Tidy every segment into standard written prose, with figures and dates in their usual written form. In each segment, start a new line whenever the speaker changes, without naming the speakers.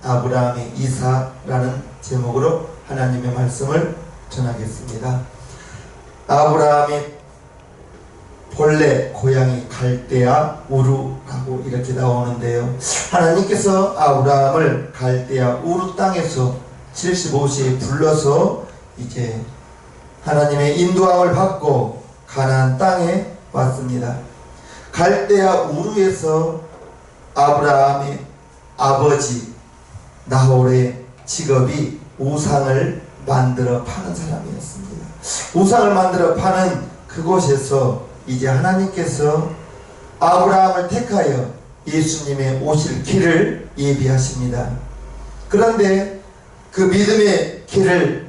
아브라함의 이사라는 제목으로 하나님의 말씀을 전하겠습니다. 아브라함이 본래 고향이 갈대아 우르라고 이렇게 나오는데요, 하나님께서 아브라함을 갈대아 우르 땅에서 75세에 불러서 이제 하나님의 인도함을 받고 가나안 땅에 왔습니다. 갈대아 우르에서 아브라함의 아버지 나홀의 직업이 우상을 만들어 파는 사람이었습니다. 우상을 만들어 파는 그곳에서 이제 하나님께서 아브라함을 택하여 예수님의 오실 길을 예비하십니다. 그런데 그 믿음의 길을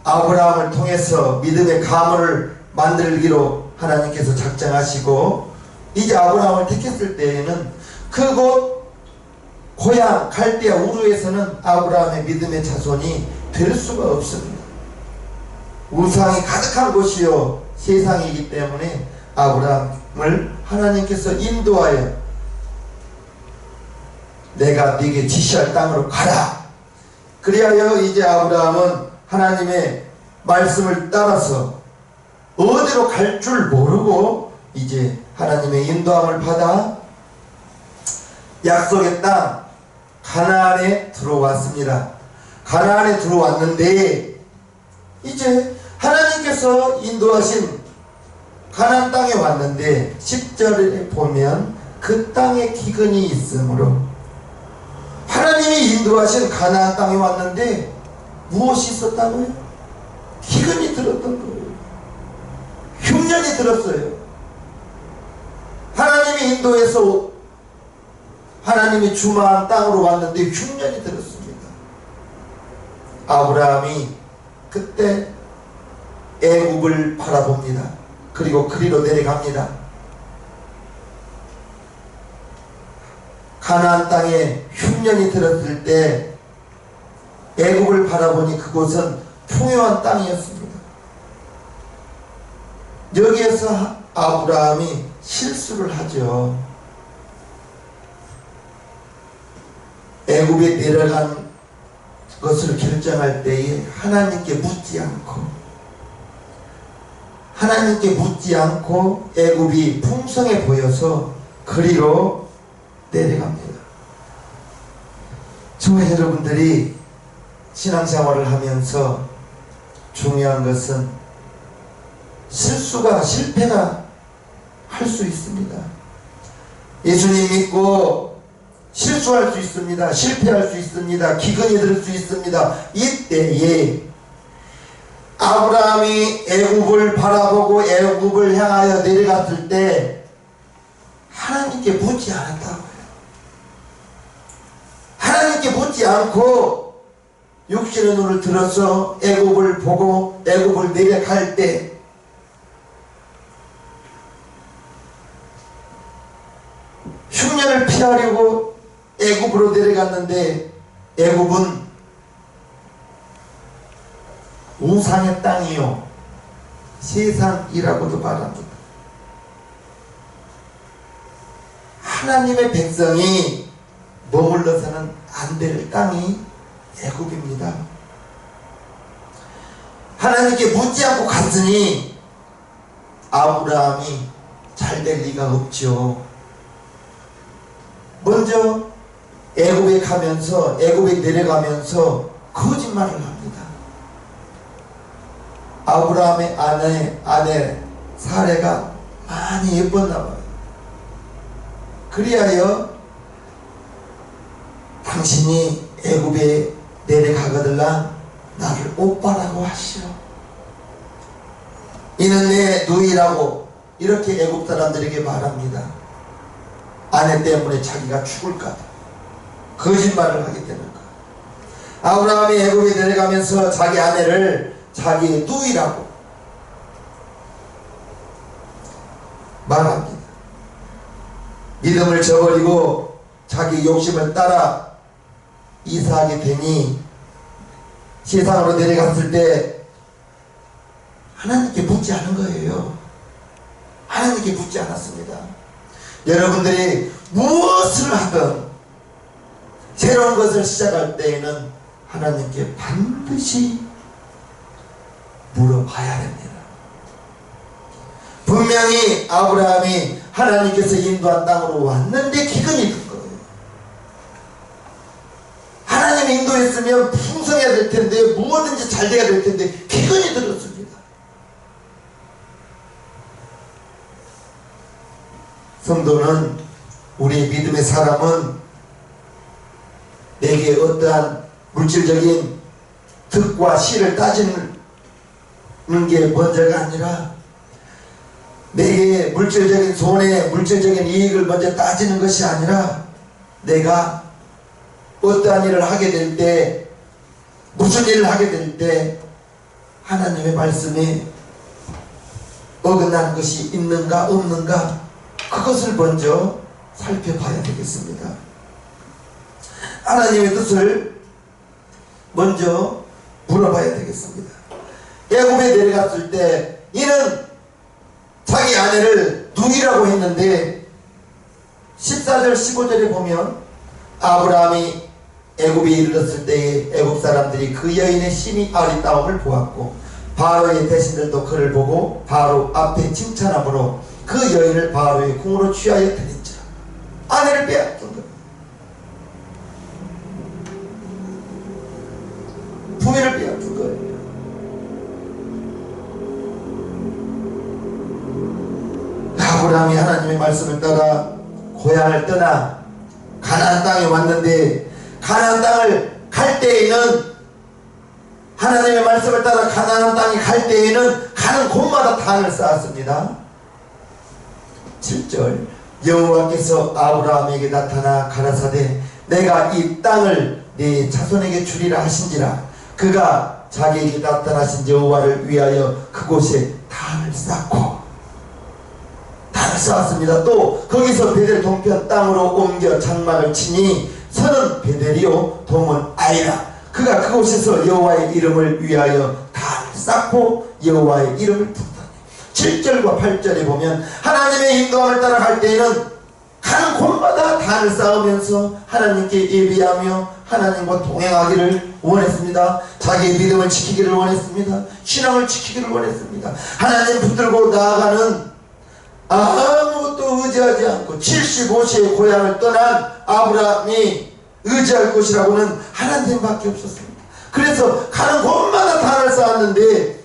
아브라함을 통해서 믿음의 가문을 만들기로 하나님께서 작정하시고, 이제 아브라함을 택했을 때에는 그곳 고향 갈대아 우르에서는 아브라함의 믿음의 자손이 될 수가 없습니다. 우상이 가득한 곳이요 세상이기 때문에 아브라함을 하나님께서 인도하여 내가 네게 지시할 땅으로 가라. 그리하여 이제 아브라함은 하나님의 말씀을 따라서 어디로 갈 줄 모르고 이제 하나님의 인도함을 받아 약속의 땅 가나안에 들어왔습니다. 가나안에 들어왔는데 이제 하나님께서 인도하신 가나안 땅에 왔는데 10절에 보면 그 땅에 기근이 있으므로, 하나님이 인도하신 가나안 땅에 왔는데 무엇이 있었다고요? 기근이 들었던 거예요. 흉년이 들었어요. 하나님이 인도해서 하나님이 주마한 땅으로 왔는데 흉년이 들었습니다. 아브라함이 그때 애굽을 바라봅니다. 그리고 그리로 내려갑니다. 가나안 땅에 흉년이 들었을 때 애굽을 바라보니 그곳은 풍요한 땅이었습니다. 여기에서 아브라함이 실수를 하죠. 애굽에 내려간 것을 결정할 때에 하나님께 묻지 않고 애굽이 풍성해 보여서 그리로 내려갑니다. 저와 여러분들이 신앙생활을 하면서 중요한 것은 실패가 할 수 있습니다. 예수님 믿고 실수할 수 있습니다. 실패할 수 있습니다. 기근이 들 수 있습니다. 이때에 아브라함이 애굽을 바라보고 애굽을 향하여 내려갔을 때 하나님께 묻지 않았다고요. 하나님께 묻지 않고 육신의 눈을 들어서 애굽을 보고 애굽을 내려갈 때 흉년을 피하려고 애굽으로 내려갔는데 애굽은 우상의 땅이요 세상이라고도 말합니다. 하나님의 백성이 머물러서는 안 될 땅이 애굽입니다. 하나님께 묻지 않고 갔으니 아브라함이 잘 될 리가 없죠. 먼저 애굽에 내려가면서 거짓말을 합니다. 아브라함의 아내 사레가 많이 예뻤나 봐요. 그리하여 당신이 애굽에 내려가거들라 나를 오빠라고 하시오. 이는 내 누이라고 이렇게 애굽 사람들에게 말합니다. 아내 때문에 자기가 죽을까 거짓말을 하게 되는 거예요. 아브라함이 애굽에 내려가면서 자기 아내를 자기의 누이라고 말합니다. 믿음을 저버리고 자기 욕심을 따라 이사하게 되니 세상으로 내려갔을 때 하나님께 묻지 않은 거예요. 하나님께 묻지 않았습니다. 여러분들이 무엇을 무엇을 하든 새로운 것을 시작할 때에는 하나님께 반드시 물어봐야 됩니다. 분명히 아브라함이 하나님께서 인도한 땅으로 왔는데 기근이 든 거예요. 하나님 인도했으면 풍성해야 될 텐데, 무엇든지 잘 돼야 될 텐데 기근이 들었습니다. 성도는, 우리 믿음의 사람은 내게 어떠한 물질적인 득과 실을 따지는 게 먼저가 아니라 내게 물질적인 손해, 물질적인 이익을 먼저 따지는 것이 아니라 내가 어떠한 일을 하게 될 때, 무슨 일을 하게 될 때 하나님의 말씀에 어긋나는 것이 있는가 없는가, 그것을 먼저 살펴봐야 되겠습니다. 하나님의 뜻을 먼저 물어봐야 되겠습니다. 애굽에 내려갔을 때 이는 자기 아내를 누이라고 했는데 14절 15절에 보면 아브라함이 애굽에 이르렀을 때에 애굽 사람들이 그 여인의 심히 아리따움을 보았고 바로의 대신들도 그를 보고 바로 앞에 칭찬함으로 그 여인을 바로의 궁으로 취하여 드린지라. 아내를 빼앗긴 것, 부인을 빼앗긴 거예요. 아브라함이 하나님의 말씀을 따라 고향을 떠나 가나안 땅에 왔는데, 가나안 땅을 갈 때에는, 하나님의 말씀을 따라 가나안 땅에 갈 때에는 가는 곳마다 단을 쌓았습니다. 7절 여호와께서 아브라함에게 나타나 가라사대 내가 이 땅을 네 자손에게 주리라 하신지라. 그가 자기에게 나타나신 여호와를 위하여 그곳에 단을 쌓고, 단을 쌓았습니다. 또 거기서 베델 동편 땅으로 옮겨 장막을 치니 선은 베델이요 동은 아이라. 그가 그곳에서 여호와의 이름을 위하여 단을 쌓고 여호와의 이름을 부르다니. 7절과 8절에 보면 하나님의 인도함을 따라갈 때에는 가는 곳마다 단을 쌓으면서 하나님께 예비하며 하나님과 동행하기를 원했습니다. 자기의 믿음을 지키기를 원했습니다. 신앙을 지키기를 원했습니다. 하나님 붙들고 나아가는, 아무것도 의지하지 않고 75세의 고향을 떠난 아브라함이 의지할 곳이라고는 하나님밖에 없었습니다. 그래서 가는 곳마다 단을 쌓았는데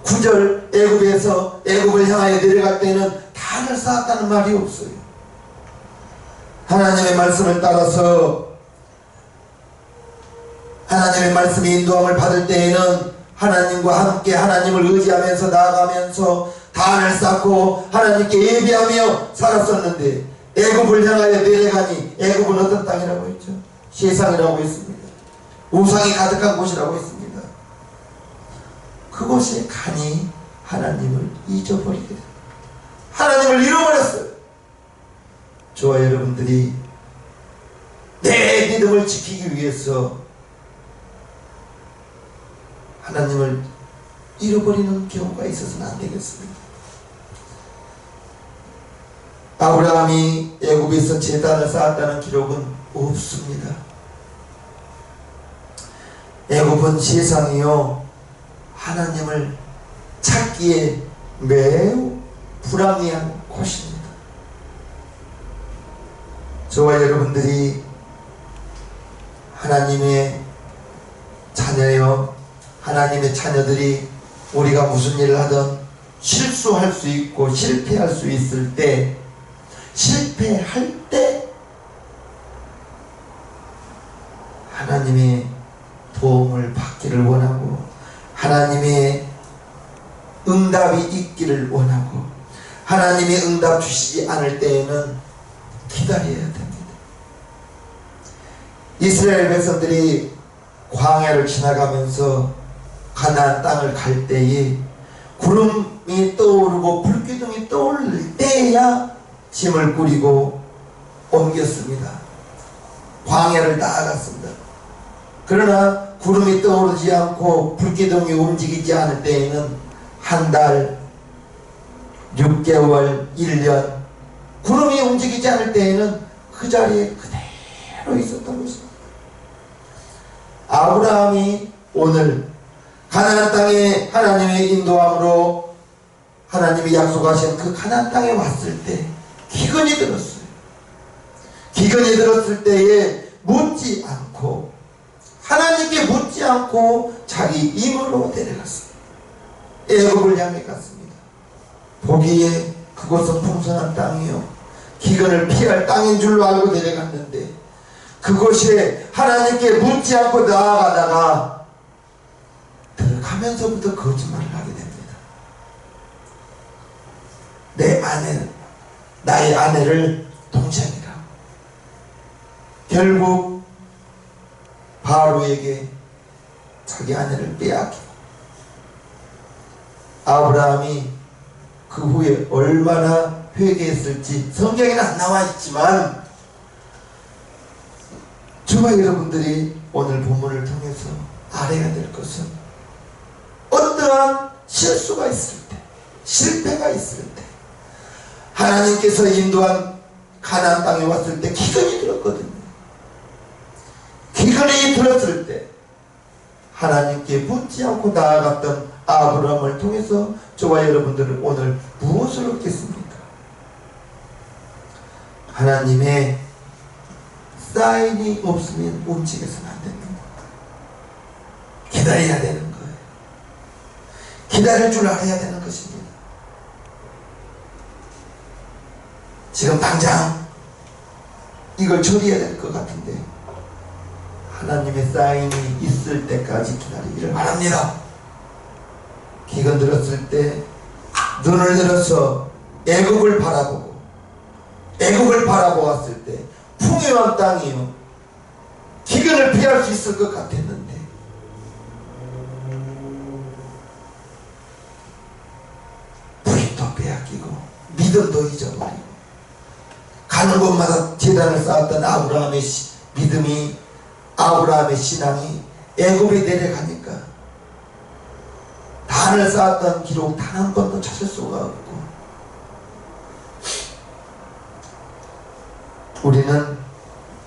9절 애굽에서 애굽을 향하여 내려갈 때는 단을 쌓았다는 말이 없어요. 하나님의 말씀을 따라서 하나님의 말씀의 인도함을 받을 때에는 하나님과 함께 하나님을 의지하면서 나아가면서 단을 쌓고 하나님께 예비하며 살았었는데, 애굽을 향하여 내려가니, 애굽은 어떤 땅이라고 했죠? 세상이라고 했습니다. 우상이 가득한 곳이라고 했습니다. 그곳에 가니 하나님을 잊어버리게 됩니다. 하나님을 잃어버렸어요. 저와 여러분들이 내 믿음을 지키기 위해서 하나님을 잃어버리는 경우가 있어서는 안 되겠습니다. 아브라함이 애굽에서 제단을 쌓았다는 기록은 없습니다. 애굽은 세상이요 하나님을 찾기에 매우 불합리한 곳입니다. 저와 여러분들이 하나님의 자녀요, 하나님의 자녀들이 우리가 무슨 일을 하든 실수할 수 있고 실패할 수 있을 때, 실패할 때 하나님의 도움을 받기를 원하고 하나님의 응답이 있기를 원하고, 하나님의 응답 주시지 않을 때에는 기다려야 됩니다. 이스라엘 백성들이 광야를 지나가면서 가나안 땅을 갈 때에 구름이 떠오르고 불기둥이 떠오를 때야 짐을 꾸리고 옮겼습니다. 광야를 나아갔습니다. 그러나 구름이 떠오르지 않고 불기둥이 움직이지 않을 때에는 한 달, 6개월, 1년 움직이지 않을 때에는 그 자리에 그대로 있었던 것입니다. 아브라함이 오늘 가나안 땅에 하나님의 인도함으로 하나님이 약속하신 그 가나안 땅에 왔을 때 기근이 들었어요. 기근이 들었을 때에 묻지 않고, 하나님께 묻지 않고 자기 임으로 내려갔어요. 애굽을 향해 갔습니다. 보기에 그곳은 풍성한 땅이요, 기근을 피할 땅인 줄로 알고 내려갔는데, 그곳에 하나님께 묻지 않고 나아가다가 들어가면서부터 거짓말을 하게 됩니다. 내 아내, 나의 아내를 동생이라. 결국 바로에게 자기 아내를 빼앗기고, 아브라함이 그 후에 얼마나 회개했을지 성경에는 안 나와 있지만, 저와 여러분들이 오늘 본문을 통해서 알아야 될 것은, 어떠한 실수가 있을 때, 실패가 있을 때, 하나님께서 인도한 가나안 땅에 왔을 때 기근이 들었거든요. 기근이 들었을 때 하나님께 묻지 않고 나아갔던 아브라함을 통해서 저와 여러분들은 오늘 무엇을 얻겠습니까? 하나님의 사인이 없으면 움직여서는 안 됩니다. 기다려야 되는 거예요. 기다릴 줄 알아야 되는 것입니다. 지금 당장 이걸 처리해야 될 것 같은데, 하나님의 사인이 있을 때까지 기다리기를 바랍니다. 기근 들었을 때 눈을 들어서 애굽을 바라보고, 애굽을 바라보았을 때 풍요한 땅이요, 기근을 피할 수 있을 것 같았는데, 부인도 빼앗기고 믿음도 잊어버리고, 가는 곳마다 제단을 쌓았던 아브라함의 믿음이, 아브라함의 신앙이 애굽에 내려가니까 단을 쌓았던 기록 단 한 번도 찾을 수가 없고, 우리는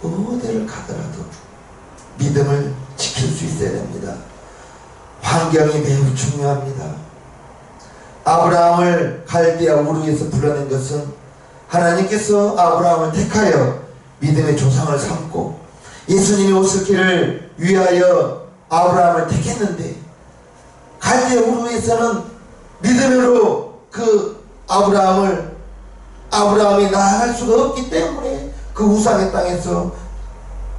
어디를 가더라도 믿음을 지킬 수 있어야 됩니다. 환경이 매우 중요합니다. 아브라함을 갈대아 우르에서 불러낸 것은 하나님께서 아브라함을 택하여 믿음의 조상을 삼고 예수님이 오실 길을 위하여 아브라함을 택했는데, 갈대아 우르에서는 믿음으로 그 아브라함이 나아갈 수가 없기 때문에 그 우상의 땅에서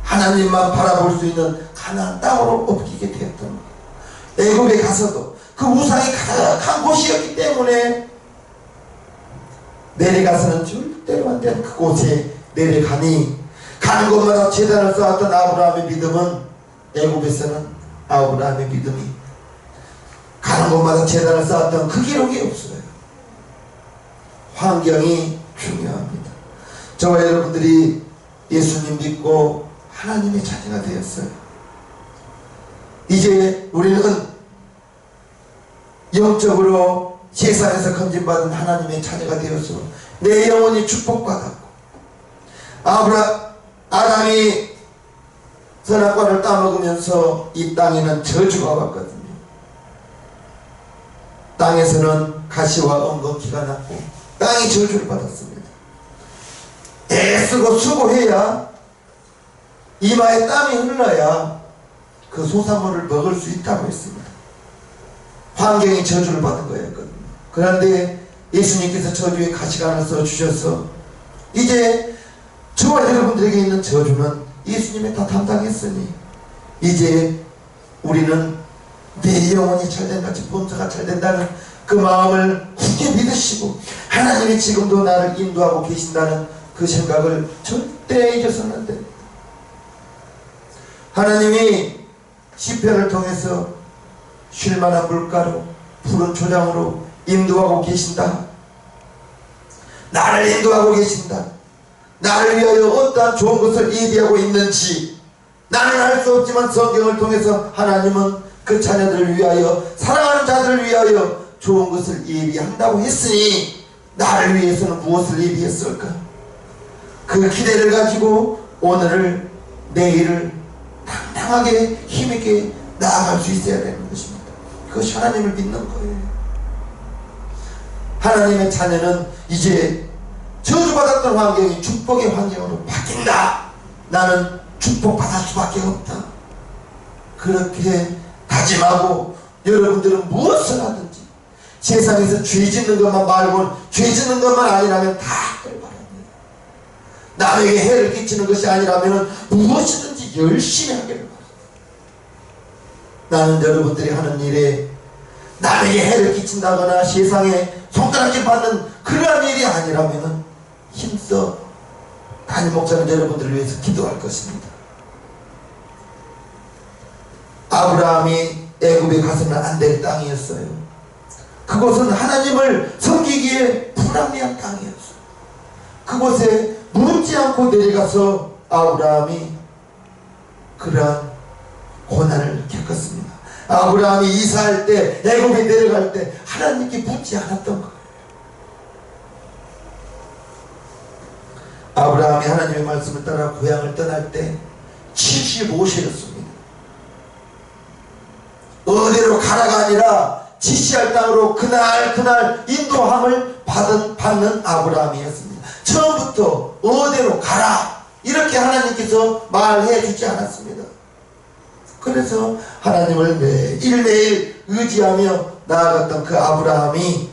하나님만 바라볼 수 있는 가나안 땅으로 옮기게 되었던 거예요. 애굽에 가서도 그 우상이 가득한 곳이었기 때문에 내려가서는 절대로 안 되는 그곳에 내려가니, 가는 곳마다 제단을 쌓았던 아브라함의 믿음은, 애굽에서는 아브라함의 믿음이 가는 곳마다 제단을 쌓았던 그 기록이 없어요. 환경이 중요합니다. 저와 여러분들이 예수님 믿고 하나님의 자녀가 되었어요. 이제 우리는 영적으로 세상에서 건진받은 하나님의 자녀가 되어서 내 영혼이 축복받았고, 아담이 선악과를 따먹으면서 이 땅에는 저주가 왔거든요. 땅에서는 가시와 엉겅퀴가 났고 땅이 저주를 받았습니다. 애쓰고 수고해야, 이마에 땀이 흘러야 그 소산물을 먹을 수 있다고 했습니다. 환경이 저주를 받은 거였거든요. 그런데 예수님께서 저주의 가시관을 써주셔서 이제 저와 여러분들에게 있는 저주는 예수님이 다 담당했으니, 이제 우리는 내 영혼이 잘된같이 본처가 잘된다는 그 마음을 굳게 믿으시고, 하나님이 지금도 나를 인도하고 계신다는 그 생각을 절대 잊어서는 안 됩니다. 하나님이 시편을 통해서 쉴만한 물가로 푸른 초장으로 인도하고 계신다. 나를 인도하고 계신다. 나를 위하여 어떠한 좋은 것을 예비하고 있는지 나는 알 수 없지만, 성경을 통해서 하나님은 그 자녀들을 위하여, 사랑하는 자들을 위하여 좋은 것을 예비한다고 했으니, 나를 위해서는 무엇을 예비했을까? 그 기대를 가지고 오늘을 내일을 당당하게 힘있게 나아갈 수 있어야 되는 것입니다. 그것이 하나님을 믿는 거예요. 하나님의 자녀는 이제 저주받았던 환경이 축복의 환경으로 바뀐다. 나는 축복받을 수밖에 없다. 그렇게 다짐하고 여러분들은 무엇을 하든지 세상에서 죄 짓는 것만 말고는 죄 짓는 것만 아니라면 다 하길 바랍니다. 남에게 해를 끼치는 것이 아니라면 무엇이든지 열심히 하기를 바랍니다. 나는 여러분들이 하는 일에 남에게 해를 끼친다거나 세상에 손가락질 받는 그러한 일이 아니라면 힘써 담임 목사는 여러분들을 위해서 기도할 것입니다. 아브라함이 애굽에 가서는 안 될 땅이었어요. 그곳은 하나님을 섬기기에 불합리한 땅이었어요. 그곳에 묻지 않고 내려가서 아브라함이 그러한 고난을 겪었습니다. 아브라함이 이사할 때 애굽에 내려갈 때 하나님께 묻지 않았던 거예요. 아브라함이 하나님의 말씀을 따라 고향을 떠날 때 75세였습니다. 어디로 가라가 아니라 지시할 땅으로 그날 인도함을 받는 아브라함이었습니다. 처음부터 어디로 가라 이렇게 하나님께서 말해 주지 않았습니다. 그래서 하나님을 매일매일 의지하며 나아갔던 그 아브라함이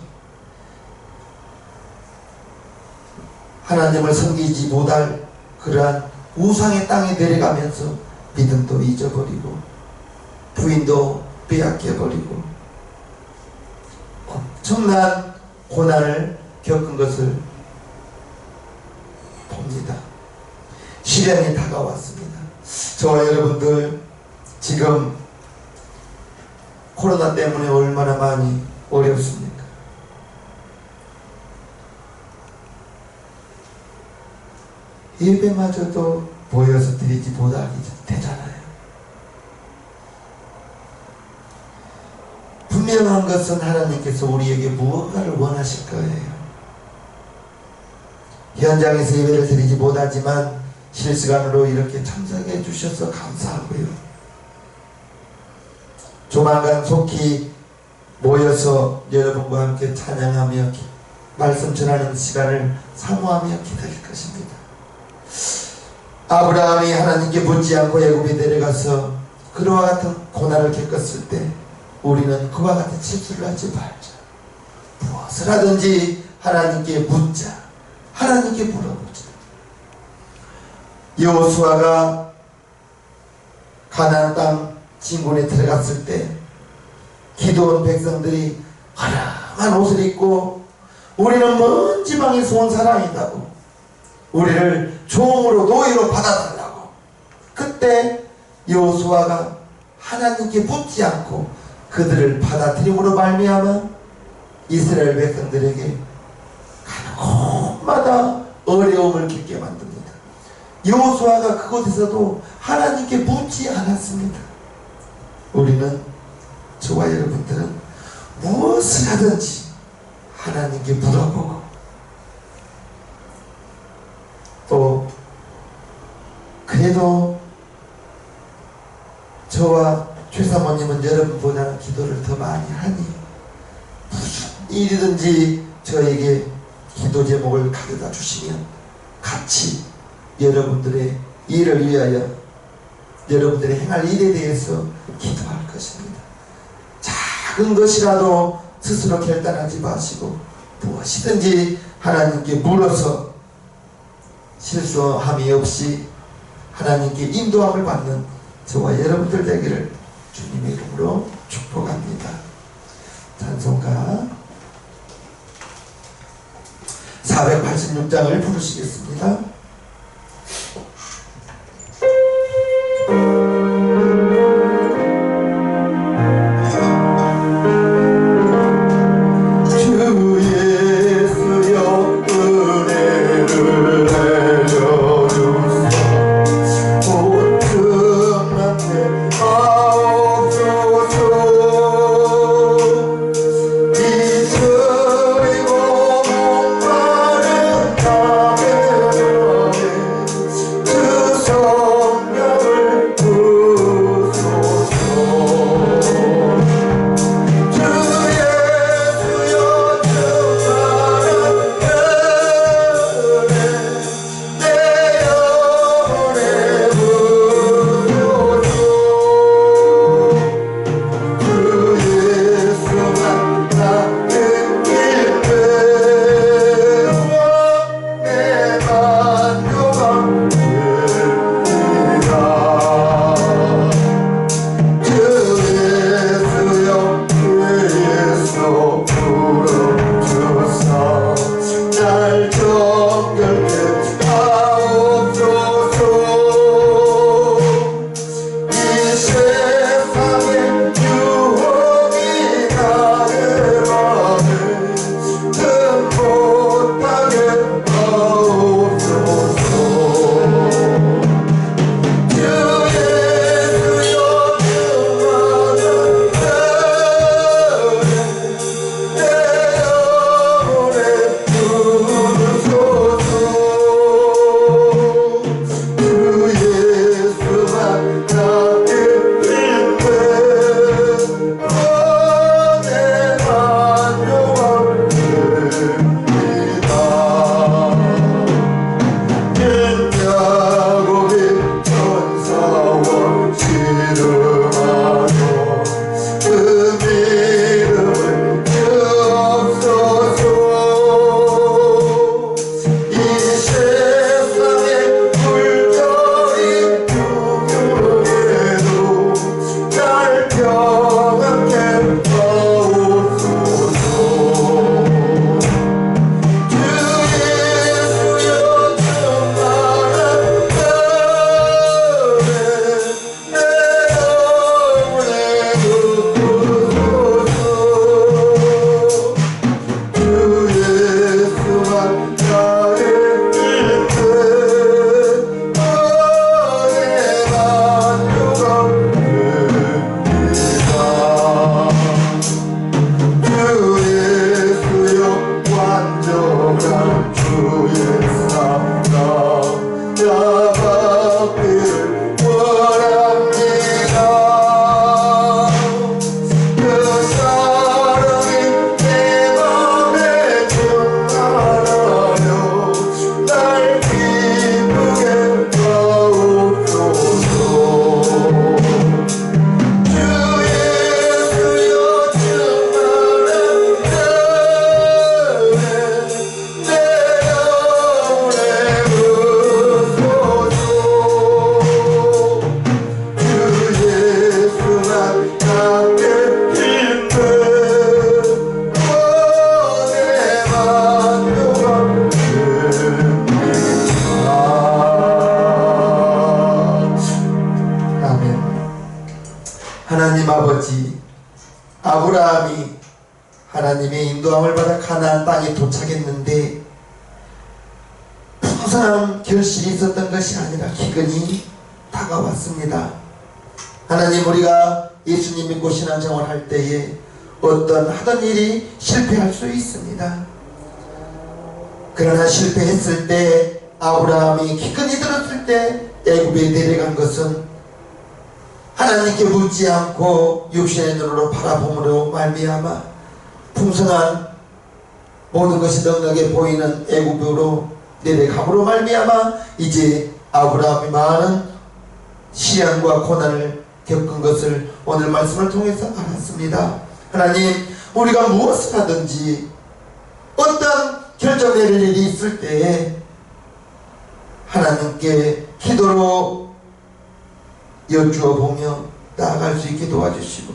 하나님을 섬기지 못할 그러한 우상의 땅에 내려가면서 믿음도 잊어버리고 부인도 빼앗겨버리고 엄청난 고난을 겪은 것을 봅니다. 시련이 다가왔습니다. 저와 여러분들 지금 코로나 때문에 얼마나 많이 어렵습니까? 예배마저도 모여서 드리지 못하게 되잖아요. 분명한 것은 하나님께서 우리에게 무언가를 원하실 거예요. 현장에서 예배를 드리지 못하지만 실시간으로 이렇게 참석해 주셔서 감사하고요. 조만간 속히 모여서 여러분과 함께 찬양하며 말씀 전하는 시간을 사모하며 기다릴 것입니다. 아브라함이 하나님께 묻지 않고 애굽에 내려가서 그와 같은 고난을 겪었을 때 우리는 그와 같은 실수를 하지 말자. 무엇을 하든지 하나님께 묻자. 하나님께 물어보자. 여호수아가 가나안 땅 진군에 들어갔을 때 기도원 백성들이 화려한 옷을 입고 우리는 먼 지방에서 온 사람이다고 우리를 종으로 노예로 받아달라고 그때 여호수아가 하나님께 묻지 않고 그들을 받아들임으로 말미암아 이스라엘 백성들에게 가는 곳마다 어려움을 겪게 만듭니다. 여호수아가 그곳에서도 하나님께 묻지 않았습니다. 우리는 저와 여러분들은 무엇을 하든지 하나님께 물어보고 또 그래도 저와 최사모님은 여러분보다는 기도를 더 많이 하니 무슨 일이든지 저에게 기도 제목을 가져다 주시면 같이 여러분들의 일을 위하여 여러분들의 행할 일에 대해서 기도할 것입니다. 작은 것이라도 스스로 결단하지 마시고 무엇이든지 하나님께 물어서 실수함이 없이 하나님께 인도함을 받는 저와 여러분들 되기를 주님의 이름으로 축복합니다. 찬송가 486장을 부르시겠습니다.
이스리고 목마른 땅에
인도함을 받아 가나안 땅에 도착했는데 풍성한 결실이 있었던 것이 아니라 기근이 다가왔습니다. 하나님, 우리가 예수님 믿고 신앙생활할 때에 어떤 하던 일이 실패할 수 있습니다. 그러나 실패했을 때, 아브라함이 기근이 들었을 때 애굽에 내려간 것은 하나님께 묻지 않고 육신의 눈으로 바라봄으로 말미암아 풍성한 모든 것이 넉넉해 보이는 애굽으로 내려감으로 말미암아 이제 아브라함이 많은 시련과 고난을 겪은 것을 오늘 말씀을 통해서 알았습니다. 하나님, 우리가 무엇을 하든지 어떤 결정 내릴 일이 있을 때에 하나님께 기도로 여쭈어 보며 나아갈 수 있게 도와주시고,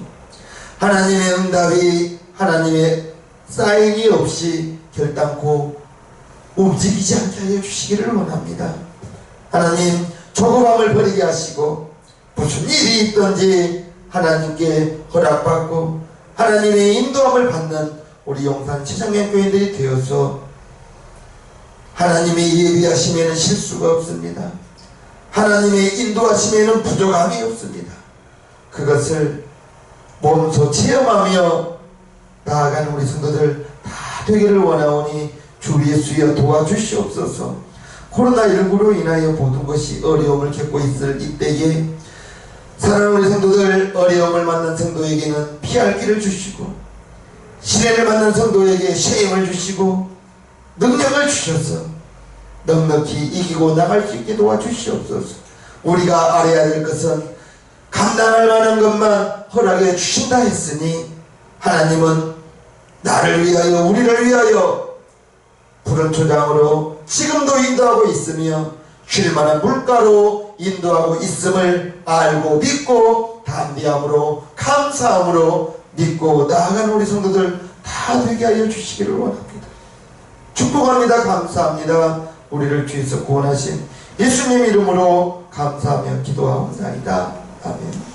하나님의 응답이, 하나님의 사인이 없이 결단코 움직이지 않게 하여 주시기를 원합니다. 하나님, 조급함을 버리게 하시고 무슨 일이 있든지 하나님께 허락받고 하나님의 인도함을 받는 우리 용산 지상교회들이 되어서 하나님의 예비하심에는 실수가 없습니다. 하나님의 인도하심에는 부족함이 없습니다. 그것을 몸소 체험하며 나아가는 우리 성도들 다 되기를 원하오니 주 예수여 도와주시옵소서. 코로나19로 인하여 모든 것이 어려움을 겪고 있을 이때에 사랑하는 우리 성도들, 어려움을 만난 성도에게는 피할 길을 주시고 시련을 만난 성도에게 쉼을 주시고 능력을 주셔서 넉넉히 이기고 나갈 수 있게 도와주시옵소서. 우리가 알아야 될 것은 감당할 만한 것만 허락해 주신다 했으니 하나님은 나를 위하여, 우리를 위하여 푸른 초장으로 지금도 인도하고 있으며 쉴만한 물가로 인도하고 있음을 알고 믿고 담대함으로 감사함으로 믿고 나아가는 우리 성도들 다 되게 하여 주시기를 원합니다. 축복합니다. 감사합니다. 우리를 주에서 구원하신 예수님 이름으로 감사하며 기도하옵나이다. 아멘.